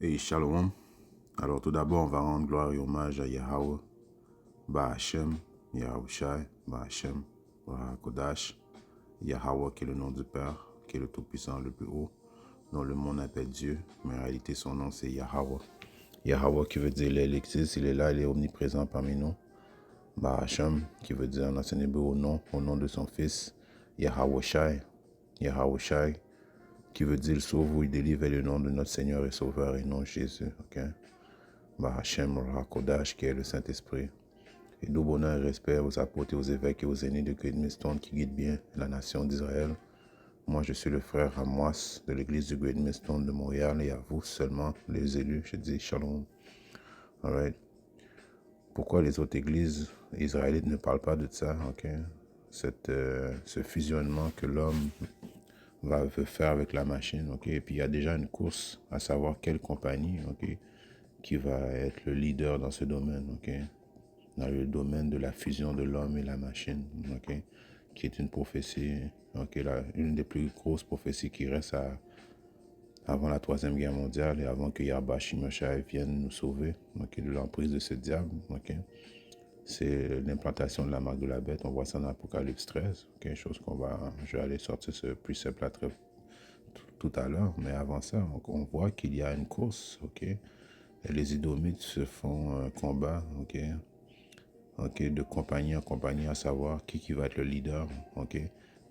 Et Shalom. Alors tout d'abord, on va rendre gloire et hommage à Yahweh, Bahashem, Yahushai, Bahashem, Kodash, Yahweh qui est le nom du Père, qui est le Tout-Puissant, le plus haut, dont le monde appelle Dieu, mais en réalité son nom c'est Yahweh. Yahweh qui veut dire il existe, il est là, il est omniprésent parmi nous. Bahashem qui veut dire en ancien hébreu au nom de son fils, Yahushai, Yahushai qui veut dire il sauve ou il délivre le nom de notre Seigneur et Sauveur et non Jésus. Ok? Bahashem Kodash qui est le Saint-Esprit. Et d'où bonheur et respect aux apôtres et aux évêques et aux aînés de Great Millstone qui guident bien la nation d'Israël. Moi, je suis le frère Hamois de l'église du Great Millstone de Montréal et à vous seulement, les élus, je dis Shalom. Alright. Pourquoi les autres églises israélites ne parlent pas de ça? Ok? Ce fusionnement que l'homme veut faire avec la machine. Ok? Et puis il y a déjà une course à savoir quelle compagnie, ok, qui va être le leader dans ce domaine. Ok? Dans le domaine de la fusion de l'homme et la machine, ok, qui est une prophétie, ok, une des plus grosses prophéties qui reste avant la Troisième Guerre mondiale et avant que Yahweh Shimashai vienne nous sauver, ok, de l'emprise de ce diable. Ok. C'est l'implantation de la marque de la bête. On voit ça dans Apocalypse 13, ok, chose je vais aller sortir ce précepte là tout à l'heure, mais avant ça, on voit qu'il y a une course, ok, et les Idomites se font un combat, ok, de compagnie en compagnie, à savoir qui va être le leader. Ok.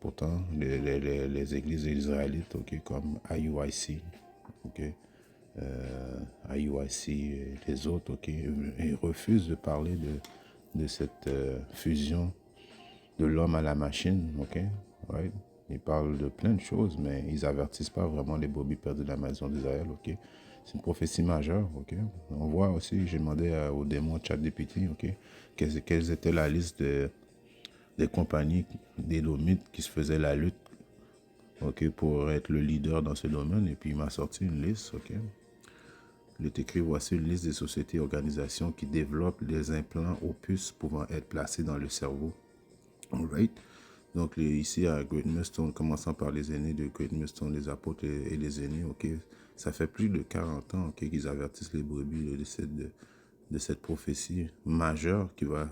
Pourtant, les églises israélites, ok, comme IUIC, ok, IUIC et les autres, ok, ils refusent de parler de cette fusion de l'homme à la machine. Ok. Right? Ils parlent de plein de choses, mais ils avertissent pas vraiment les brebis perdues de la maison d'Israël. Ok. C'est une prophétie majeure. Ok. On voit aussi, j'ai demandé au démon ChatGPT, ok, quelles étaient la liste des compagnies d'édomites qui se faisaient la lutte, ok, pour être le leader dans ce domaine. Et puis il m'a sorti une liste. Ok. Il est écrit, voici une liste des sociétés et organisations qui développent des implants aux puces pouvant être placés dans le cerveau. Alright. Donc ici à Great Millstone, commençant par les aînés de Great Millstone, les apôtres et les aînés, ok, ça fait plus de 40 ans, ok, qu'ils avertissent les brebis de cette prophétie majeure qui va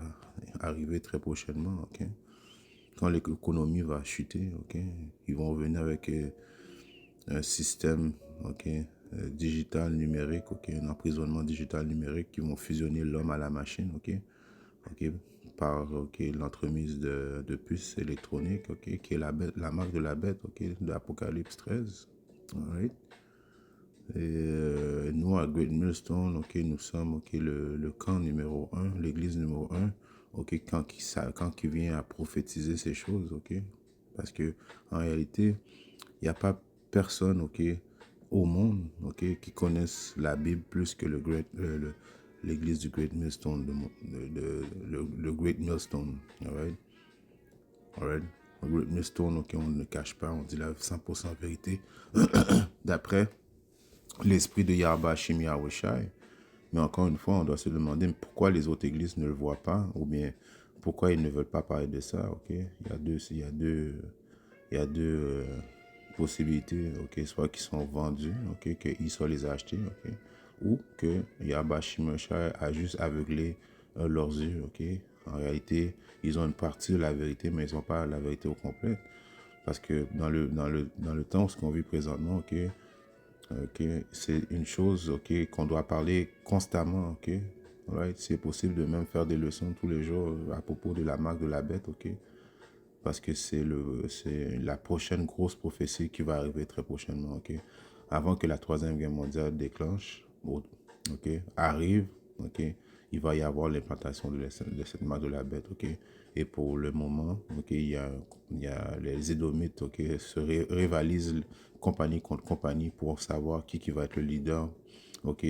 arriver très prochainement, ok. Quand l'économie va chuter, ok, ils vont venir avec un système, ok, digital numérique, ok, un emprisonnement digital numérique qui vont fusionner l'homme à la machine, ok, ok, par l'entremise de puces électroniques, ok, qui est la marque de la bête, ok, de l'Apocalypse 13. Alright. Et nous, à Great Millstone, ok, nous sommes ok, le camp numéro 1, l'église numéro 1, ok, quand il vient à prophétiser ces choses, ok, parce que en réalité, il n'y a pas personne, ok, au monde, ok, qui connaisse la Bible plus que l'église du Great Millstone, le Great Millstone, alright, alright. Le Great Millstone, ok, on ne cache pas, on dit la 100% vérité, d'après l'esprit de Yahweh Shim Yahushai. Mais encore une fois, on doit se demander pourquoi les autres églises ne le voient pas, ou bien pourquoi ils ne veulent pas parler de ça. Ok, il y a deux possibilités. Ok, soit qu'ils sont vendus, ok, que Esau les a achetés, ok, ou que Yahweh Shimashai a juste aveuglé leurs yeux. Ok, en réalité, ils ont une partie de la vérité, mais ils n'ont pas la vérité au complet. Parce que dans le temps, ce qu'on vit présentement, ok, c'est une chose, ok, qu'on doit parler constamment, ok. Right? C'est possible de même faire des leçons tous les jours à propos de la marque de la bête, ok. Parce que c'est la prochaine grosse prophétie qui va arriver très prochainement, ok. Avant que la Troisième Guerre mondiale déclenche, ok, arrive, ok, il va y avoir l'implantation de cette marque de la bête, ok. Et pour le moment, ok, il y a les Édomites, ok, se rivalisent compagnie contre compagnie pour savoir qui va être le leader, ok,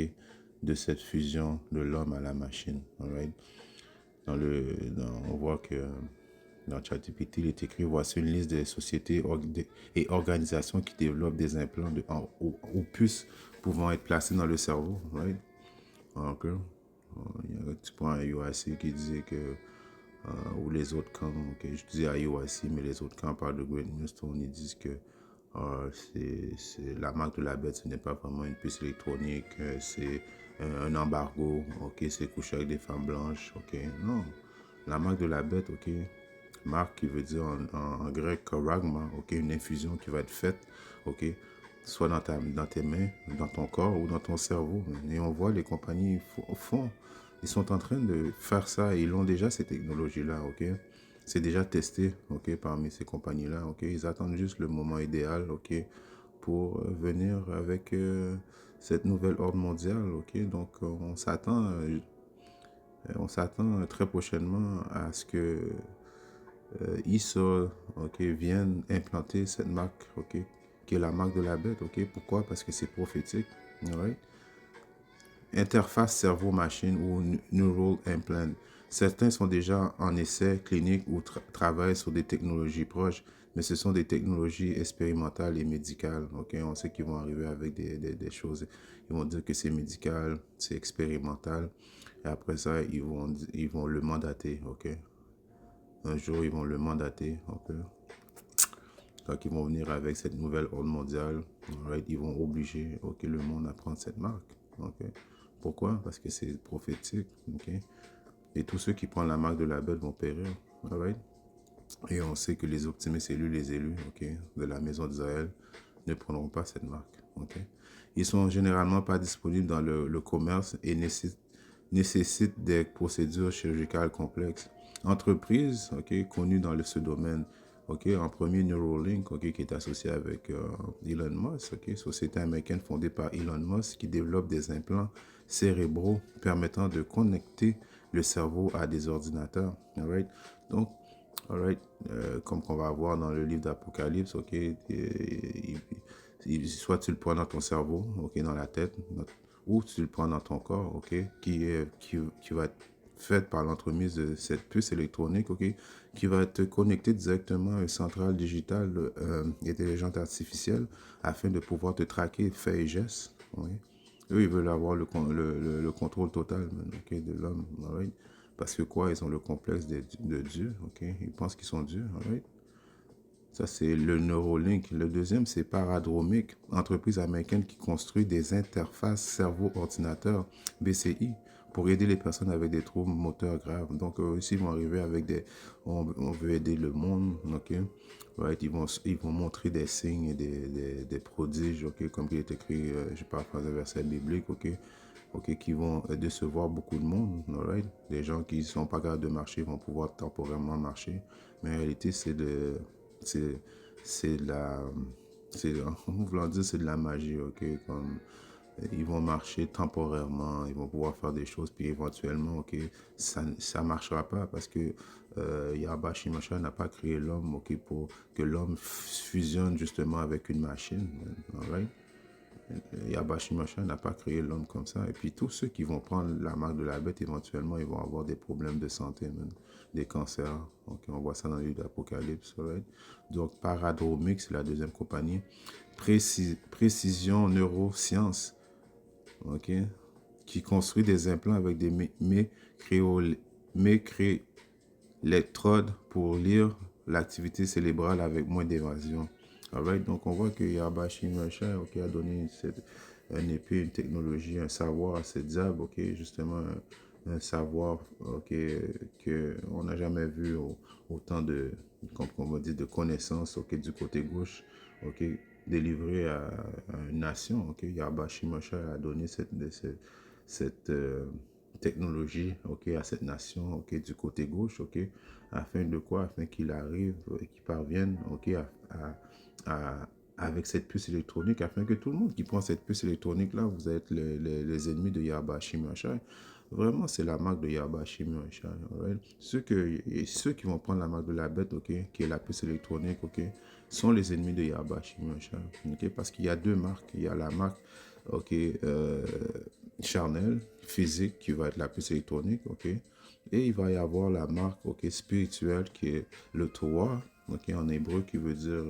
de cette fusion de l'homme à la machine, alright. On voit que dans ChatGPT, il est écrit, voici une liste des sociétés et organisations qui développent des implants aux puces pouvant être placés dans le cerveau. Right? Donc, il y a un petit point à UIC qui disait que, ou les autres camps, okay, je disais à UIC, mais les autres camps parlent de Great Millstone, ils disent que La marque de la bête, ce n'est pas vraiment une puce électronique, c'est un embargo, ok, c'est coucher avec des femmes blanches, ok. Non, la marque de la bête, ok, marque qui veut dire en grec karagma, ok, une infusion qui va être faite, ok, soit dans tes mains, dans ton corps ou dans ton cerveau. Et on voit les compagnies font, ils sont en train de faire ça et ils ont déjà ces technologies-là, ok. C'est déjà testé, ok, parmi ces compagnies-là, ok. Ils attendent juste le moment idéal, ok, pour venir avec cette nouvelle ordre mondiale, ok. Donc on s'attend très prochainement à ce que ISO, ok, vienne implanter cette marque, ok, qui est la marque de la bête, ok. Pourquoi? Parce que c'est prophétique, alright. Interface cerveau-machine ou neural implant. Certains sont déjà en essai clinique ou travaillent sur des technologies proches, mais ce sont des technologies expérimentales et médicales. Ok, on sait qu'ils vont arriver avec des choses. Ils vont dire que c'est médical, c'est expérimental. Et après ça, ils vont le mandater. Ok, un jour, ils vont le mandater. Ok, donc ils vont venir avec cette nouvelle ordre mondiale. Right? Ils vont obliger le monde à prendre cette marque. Ok, pourquoi? Parce que c'est prophétique. Ok, et tous ceux qui prennent la marque de la bête vont périr. Alright? Et on sait que les optimistes élus, les élus, ok, de la maison d'Israël ne prendront pas cette marque. Ok? Ils sont généralement pas disponibles dans le commerce et nécessitent des procédures chirurgicales complexes. Entreprise, ok, connue dans ce domaine, ok, en premier Neuralink, ok, qui est associé avec Elon Musk, ok, société américaine fondée par Elon Musk qui développe des implants cérébraux permettant de connecter le cerveau à des ordinateurs. Alright? Donc, alright, comme qu'on va voir dans le livre d'Apocalypse, ok, soit tu le prends dans ton cerveau, ok, dans la tête, ou tu le prends dans ton corps, ok, qui va être faite par l'entremise de cette puce électronique, ok, qui va te connecter directement à une centrale digitale intelligente artificielle afin de pouvoir te traquer faits et gestes. Oui. Eux, ils veulent avoir le contrôle total ok, de l'homme. Right? Parce que quoi, ils ont le complexe de Dieu. Ok? Ils pensent qu'ils sont Dieu. Right? Ça, c'est le Neuralink. Le deuxième, c'est Paradromic, entreprise américaine qui construit des interfaces cerveau-ordinateur, BCI, pour aider les personnes avec des troubles moteurs graves. Donc, ici, ils vont arriver avec on veut aider le monde, ok? Right? Ils vont montrer des signes et des prodiges, ok? Comme il est écrit, je parle dans un verset biblique, ok? Ok, qui vont décevoir beaucoup de monde, right? Des gens qui ne sont pas capables de marcher vont pouvoir temporairement marcher. Mais en réalité, c'est, c'est la, en voulant dire, c'est de la magie, ok? Comme, ils vont marcher temporairement, ils vont pouvoir faire des choses, puis éventuellement, ok, ça marchera pas parce que Yahba Shimashai n'a pas créé l'homme, ok, pour que l'homme fusionne justement avec une machine, right? Yabashi Machin n'a pas créé l'homme comme ça. Et puis tous ceux qui vont prendre la marque de la bête, éventuellement, ils vont avoir des problèmes de santé, même, des cancers. Donc, on voit ça dans le livre d'Apocalypse. Right? Donc, Paradromic, c'est la deuxième compagnie. Précision Neurosciences, ok, qui construit des implants avec des mécréoléctrodes pour lire l'activité cérébrale avec moins d'évasion. Alright, donc on voit que Yabashi Machin, ok, a donné un épée, une technologie, un savoir à ces diables, ok, justement un savoir, ok, que on n'a jamais vu autant comme on va dire, de connaissances, ok, du côté gauche, ok, délivré à une nation, ok. Yabashi Machin a donné cette technologie, ok, à cette nation, ok, du côté gauche, ok, afin de quoi, afin qu'il arrive, qu'il parvienne, ok, avec cette puce électronique, afin que tout le monde qui prend cette puce électronique-là, vous êtes les ennemis de Yahba Shimashai. Vraiment, c'est la marque de Yahba Shimashai. Right? Ceux qui vont prendre la marque de la bête, ok, qui est la puce électronique, ok, sont les ennemis de Yahba Shimashai. Ok, parce qu'il y a deux marques. Il y a la marque, ok, charnelle, physique, qui va être la puce électronique, ok, et il va y avoir la marque, ok, spirituelle, qui est le Torah, ok, en hébreu, qui veut dire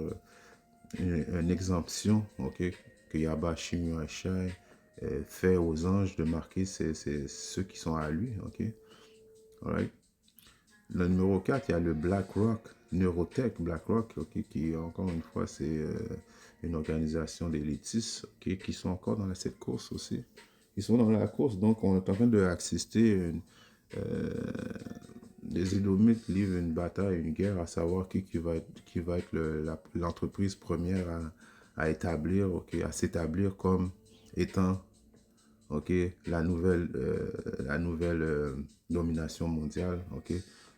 une exemption, ok, que Yahba Shimashai fait aux anges de marquer ceux qui sont à lui, ok. Alright. Le numéro 4, il y a le Black Rock, Neurotech, BlackRock, ok, qui encore une fois, c'est une organisation d'élitistes, ok, qui sont encore dans cette course aussi. Ils sont dans la course, donc on est en train d'assister euh, les Édomites livrent une bataille, une guerre, à savoir qui va être l'entreprise première à établir, ok, à s'établir comme étant, ok, la nouvelle domination mondiale, ok,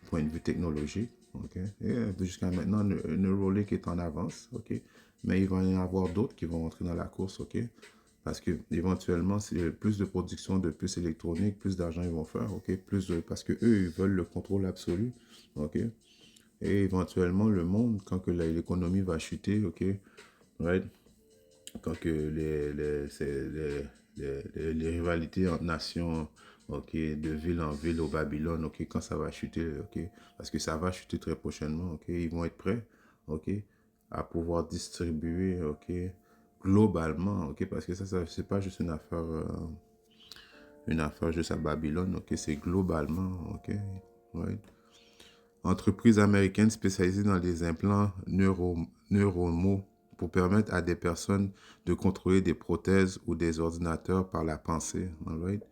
point de vue technologique, ok. Et jusqu'à maintenant, Neuralink est en avance, ok, mais il va y en avoir d'autres qui vont entrer dans la course, ok. Parce que éventuellement, c'est plus de production de puces électroniques, plus d'argent ils vont faire, ok, parce que eux ils veulent le contrôle absolu, ok. Et éventuellement le monde, quand que l'économie va chuter, ok, right, quand que les rivalités entre nations, ok, de ville en ville au Babylone, ok, quand ça va chuter, ok, parce que ça va chuter très prochainement, ok, ils vont être prêts, ok, à pouvoir distribuer, ok, globalement, ok, parce que ça c'est pas juste une affaire juste à Babylone, ok, c'est globalement, ok, right. Entreprise américaine spécialisée dans les implants neuromaux pour permettre à des personnes de contrôler des prothèses ou des ordinateurs par la pensée, right.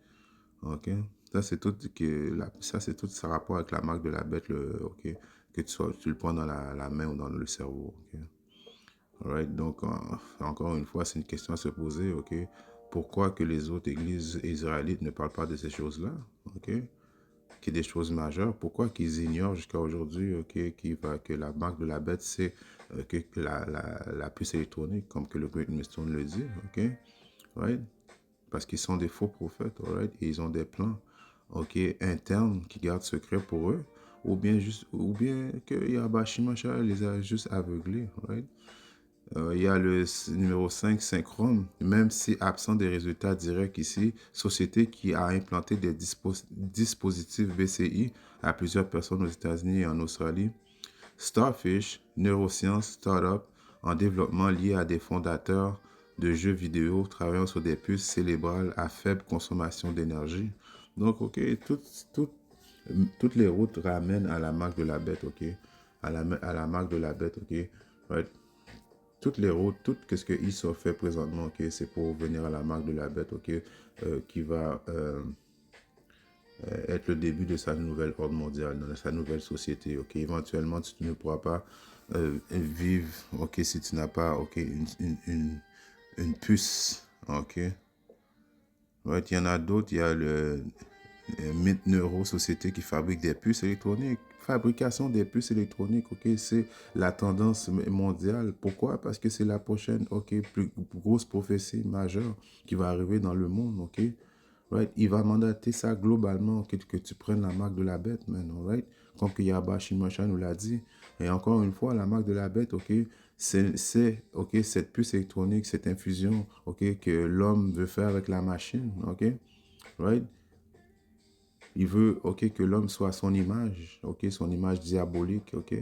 Ok, ça c'est tout ça c'est tout ça rapport avec la marque de la bête, ok, que tu le prends dans la main ou dans le cerveau, ok. Alright, donc, encore une fois, c'est une question à se poser, ok? Pourquoi que les autres églises israélites ne parlent pas de ces choses-là, ok? Qui est des choses majeures. Pourquoi qu'ils ignorent jusqu'à aujourd'hui, ok, que la marque de la bête, c'est que la puce électronique, comme que le Great Millstone le dit, ok? Right? Parce qu'ils sont des faux prophètes, alright? Et ils ont des plans, ok, internes qui gardent secret pour eux, ou bien que Yahbashimashah les a juste aveuglés, right? Il y a le numéro 5, Synchrome, même si absent des résultats directs ici, société qui a implanté des dispositifs BCI à plusieurs personnes aux États-Unis et en Australie. Starfish, neurosciences, startup en développement lié à des fondateurs de jeux vidéo travaillant sur des puces cérébrales à faible consommation d'énergie. Donc, ok, toutes les routes ramènent à la marque de la bête, ok, à la marque de la bête, ok, right? Toutes les routes, tout ce que ISO fait présentement, ok, c'est pour venir à la marque de la bête, ok, qui va être le début de sa nouvelle ordre mondiale, de sa nouvelle société, ok. Éventuellement, tu ne pourras pas vivre, ok, si tu n'as pas, ok, une puce, ok. Ouais, il y en a d'autres, il y a le Mint Neuro, société qui fabrique des puces électroniques. Fabrication des puces électroniques, ok, c'est la tendance mondiale. Pourquoi? Parce que c'est la prochaine, ok, plus grosse prophétie majeure qui va arriver dans le monde, ok. Right? Il va mandater ça globalement, ok, que tu prennes la marque de la bête, man, right? Comme que Yahba Shimosha nous l'a dit. Et encore une fois, la marque de la bête, ok, ok, cette puce électronique, cette infusion, ok, que l'homme veut faire avec la machine, ok, right? Il veut, ok, que l'homme soit à son image, ok, son image diabolique, ok.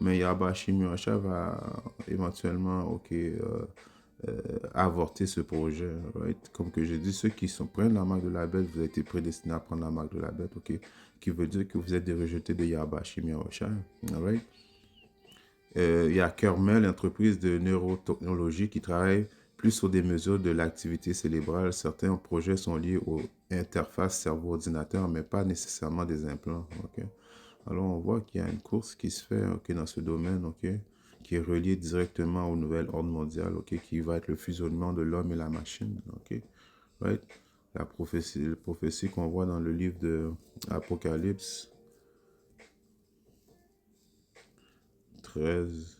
Mais Yahba Shimosha va éventuellement, ok, avorter ce projet, right? Comme que j'ai dit, ceux qui prennent la marque de la bête, vous avez été prédestinés à prendre la marque de la bête, ok? Qui veut dire que vous êtes des rejetés de Yahba Shimosha, right? Il y a Kermel, entreprise de neurotechnologie qui travaille plus sur des mesures de l'activité cérébrale. Certains projets sont liés aux interfaces cerveau-ordinateur, mais pas nécessairement des implants. Ok. Alors, on voit qu'il y a une course qui se fait, ok, dans ce domaine, ok, qui est reliée directement au nouvel ordre mondial, ok, qui va être le fusionnement de l'homme et la machine. Ok. Right? La prophétie qu'on voit dans le livre de Apocalypse 13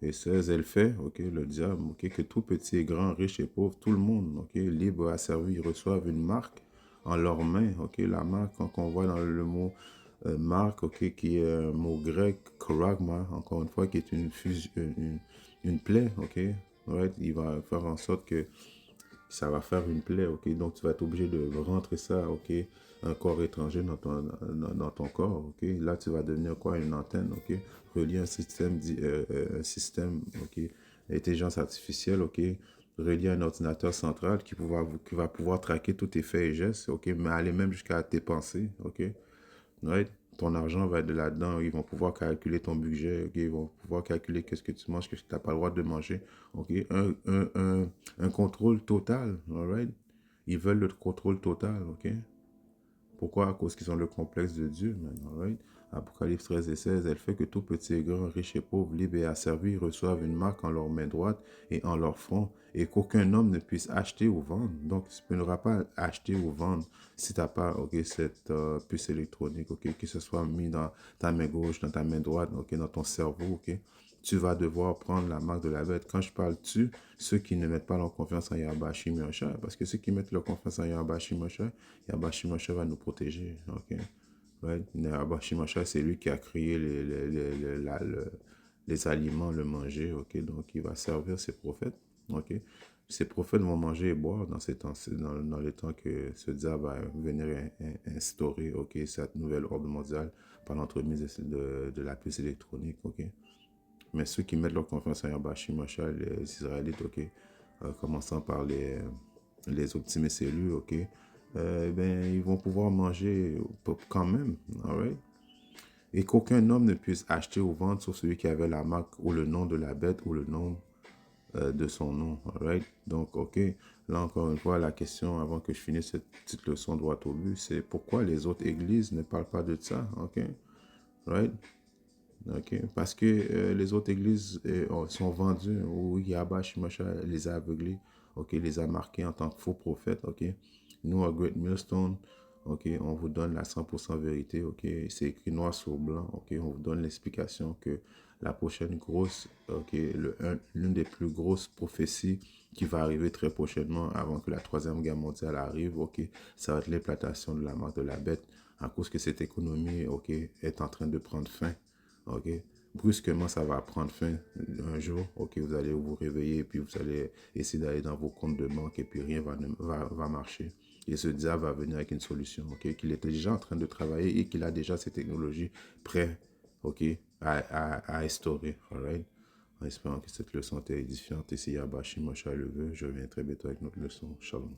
et 16, elle fait, ok, le diable, ok, que tout petit et grand, riche et pauvre, tout le monde, ok, libre, asservi, reçoivent une marque en leurs mains, ok, la marque qu'on voit dans le mot marque, ok, qui est un mot grec, charagma, encore une fois, qui est une plaie, ok, right? Il va faire en sorte que ça va faire une plaie, ok? Donc, tu vas être obligé de rentrer ça, ok? Un corps étranger dans ton corps, ok? Là, tu vas devenir quoi? Une antenne, ok? Relier un système, ok? Intelligence artificielle, ok? Relié à un ordinateur central qui va pouvoir traquer tous tes faits et gestes, ok? Mais aller même jusqu'à tes pensées, ok? Right? ton argent va être de là-dedans. Ils vont pouvoir calculer ton budget. Ok? Ils vont pouvoir calculer qu'est-ce que tu manges, qu'est-ce que tu n'as pas le droit de manger. Ok? Un contrôle total. All right? Ils veulent le contrôle total. Ok? Pourquoi? À cause qu'ils ont le complexe de Dieu, man, alright? Apocalypse 13 et 16, elle fait que tout petit et grand, riche et pauvre, libre et asservi, reçoivent une marque en leur main droite et en leur front, et qu'aucun homme ne puisse acheter ou vendre. Donc, tu ne pourras pas acheter ou vendre si tu n'as pas, ok, cette puce électronique, ok, que ce soit mis dans ta main gauche, dans ta main droite, ok, dans ton cerveau, ok. Tu vas devoir prendre la marque de la bête. Quand je parle tu, ceux qui ne mettent pas leur confiance en Yahweh Shim Yahshua, parce que ceux qui mettent leur confiance en Yahweh Shim Yahshua va nous protéger. Ok? Right? Yahweh Shim Yahshua, c'est lui qui a créé les aliments, le manger. Ok? Donc, il va servir ses prophètes. Ok? Ces prophètes vont manger et boire dans, ces temps, dans les temps que ce diable va venir instaurer, ok, cette nouvelle ordre mondiale par l'entremise de la puce électronique. Ok? Mais ceux qui mettent leur confiance en Yahweh Shim Yahshua, les Israélites, ok, commençant par les optimistes élus, ok, ben, ils vont pouvoir manger quand même, alright? Et qu'aucun homme ne puisse acheter ou vendre sauf celui qui avait la marque ou le nom de la bête ou le nom de son nom, alright? Donc, ok, là encore une fois, la question avant que je finisse cette petite leçon droit au but, c'est pourquoi les autres églises ne parlent pas de ça, ok? Right? Ok, parce que les autres églises sont vendues, où Yahweh Shimosha les a aveuglés, ok, les a marqués en tant que faux prophètes, ok. Nous, à Great Millstone, ok, on vous donne la 100% vérité, ok, c'est écrit noir sur blanc, ok, on vous donne l'explication que la prochaine grosse, ok, l'une des plus grosses prophéties qui va arriver très prochainement avant que la troisième guerre mondiale arrive, ok, ça va être l'implantation de la marque de la bête, à cause que cette économie, ok, est en train de prendre fin. Ok, brusquement, ça va prendre fin un jour. Ok, vous allez vous réveiller et puis vous allez essayer d'aller dans vos comptes de banque et puis rien va marcher. Et ce diable va venir avec une solution, ok, qu'il était déjà en train de travailler et qu'il a déjà ces technologies prêtes, ok, à instaurer. Alright? En espérant que cette leçon était édifiante. Ici, Yabashi Mosha le veut. Je reviens très bientôt avec notre leçon. Shalom.